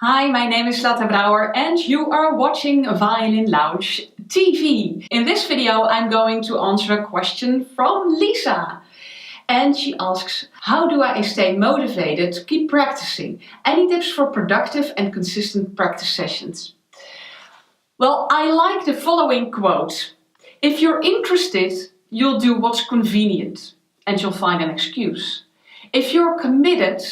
Hi, my name is Lotte Brouwer and you are watching Violin Lounge TV. In this video I'm going to answer a question from Lisa. And she asks, how do I stay motivated to keep practicing? Any tips for productive and consistent practice sessions? Well, I like the following quote. If you're interested, you'll do what's convenient and you'll find an excuse. If you're committed,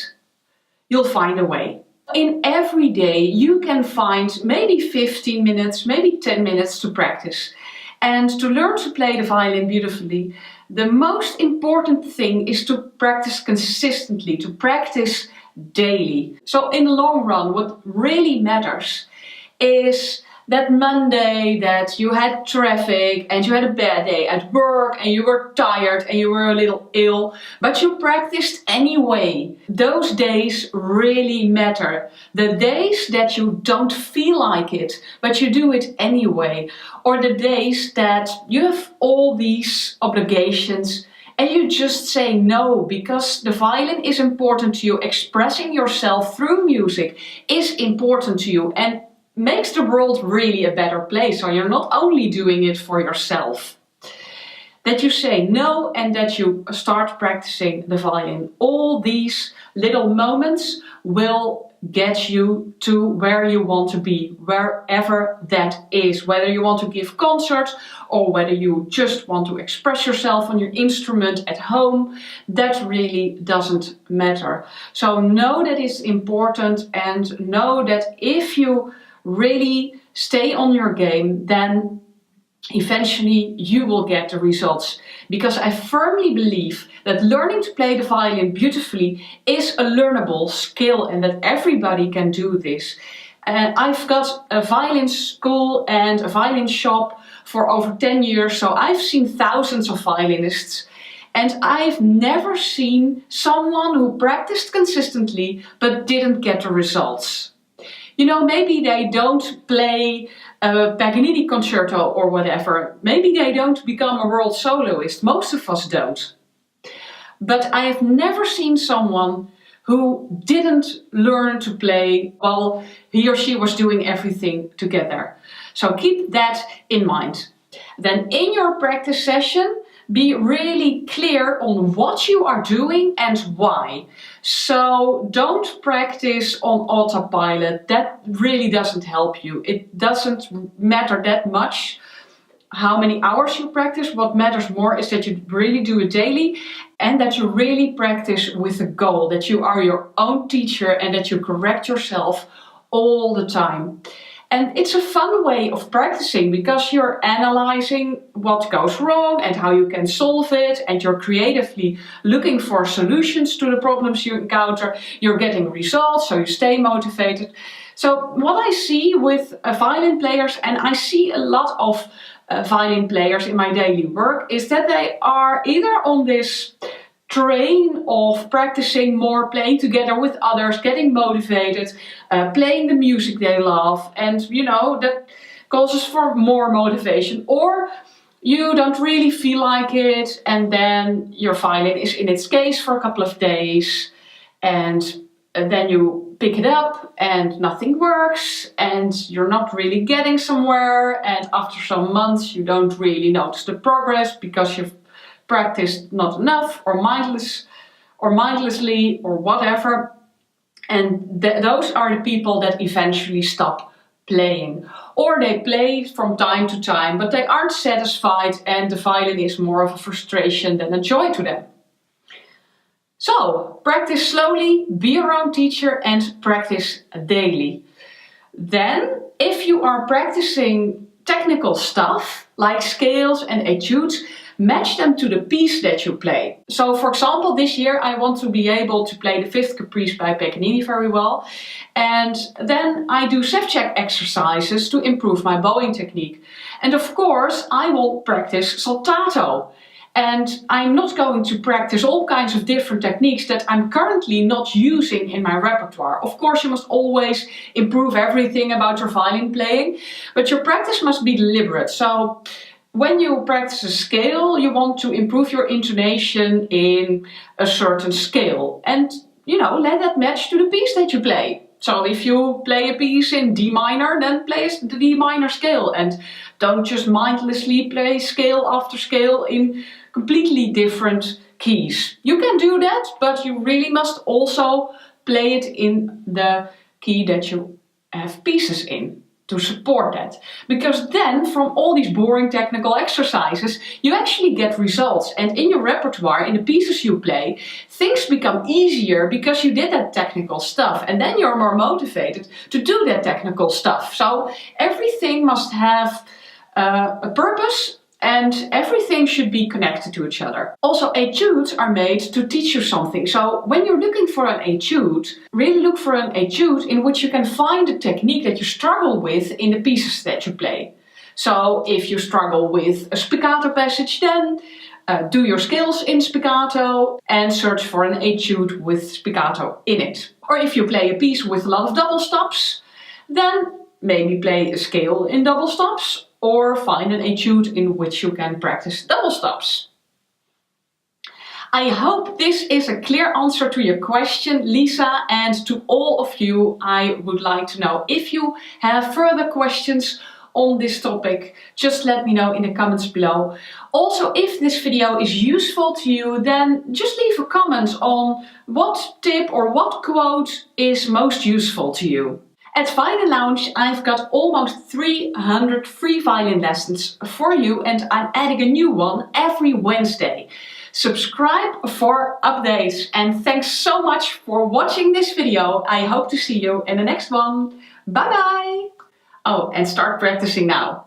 you'll find a way. In every day you can find maybe 15 minutes, maybe 10 minutes to practice. And to learn to play the violin beautifully, the most important thing is to practice consistently, to practice daily. So in the long run, what really matters is that Monday that you had traffic and you had a bad day at work and you were tired and you were a little ill, but you practiced anyway. Those days really matter. The days that you don't feel like it, but you do it anyway. Or the days that you have all these obligations and you just say no because the violin is important to you. Expressing yourself through music is important to you and makes the world really a better place. So you're not only doing it for yourself. That you say no and that you start practicing the violin. All these little moments will get you to where you want to be, wherever that is. Whether you want to give concerts or whether you just want to express yourself on your instrument at home, that really doesn't matter. So know that it's important and know that if you really stay on your game, then eventually you will get the results. Because I firmly believe that learning to play the violin beautifully is a learnable skill and that everybody can do this. I've got a violin school and a violin shop for over 10 years, so I've seen thousands of violinists. And I've never seen someone who practiced consistently but didn't get the results. You know, maybe they don't play a Paganini concerto or whatever. Maybe they don't become a world soloist. Most of us don't. But I have never seen someone who didn't learn to play while he or she was doing everything together. So keep that in mind. Then in your practice session, be really clear on what you are doing and why. So don't practice on autopilot. That really doesn't help you. It doesn't matter that much how many hours you practice. What matters more is that you really do it daily and that you really practice with a goal, that you are your own teacher and that you correct yourself all the time. And it's a fun way of practicing because you're analyzing what goes wrong and how you can solve it, and you're creatively looking for solutions to the problems you encounter. You're getting results, so you stay motivated. So what I see with violin players, and I see a lot of violin players in my daily work, is that they are either on this train of practicing more, playing together with others, getting motivated, playing the music they love, and you know, that causes for more motivation. Or you don't really feel like it and then your violin is in its case for a couple of days and then you pick it up and nothing works and you're not really getting somewhere, and after some months you don't really notice the progress because you've practiced not enough or mindlessly or whatever. And those are the people that eventually stop playing. Or they play from time to time, but they aren't satisfied and the violin is more of a frustration than a joy to them. So, practice slowly, be your own teacher and practice daily. Then, if you are practicing technical stuff like scales and etudes, match them to the piece that you play. So for example, this year I want to be able to play the Fifth Caprice by Paganini very well. And then I do self-check exercises to improve my bowing technique. And of course I will practice saltato. And I'm not going to practice all kinds of different techniques that I'm currently not using in my repertoire. Of course, you must always improve everything about your violin playing, but your practice must be deliberate. So when you practice a scale, you want to improve your intonation in a certain scale. And, you know, let that match to the piece that you play. So if you play a piece in D minor, then play the D minor scale and don't just mindlessly play scale after scale in completely different keys. You can do that, but you really must also play it in the key that you have pieces in to support that. Because then from all these boring technical exercises, you actually get results. And in your repertoire, in the pieces you play, things become easier because you did that technical stuff. And then you're more motivated to do that technical stuff. So everything must have a purpose, and everything should be connected to each other. Also, etudes are made to teach you something. So when you're looking for an etude, really look for an etude in which you can find the technique that you struggle with in the pieces that you play. So if you struggle with a spiccato passage, then do your scales in spiccato and search for an etude with spiccato in it. Or if you play a piece with a lot of double stops, then maybe play a scale in double stops, or find an etude in which you can practice double stops. I hope this is a clear answer to your question, Lisa, and to all of you, I would like to know if you have further questions on this topic, just let me know in the comments below. Also, if this video is useful to you, then just leave a comment on what tip or what quote is most useful to you. At Violin Lounge, I've got almost 300 free violin lessons for you, and I'm adding a new one every Wednesday. Subscribe for updates, and thanks so much for watching this video. I hope to see you in the next one. Bye bye! Oh, and start practicing now.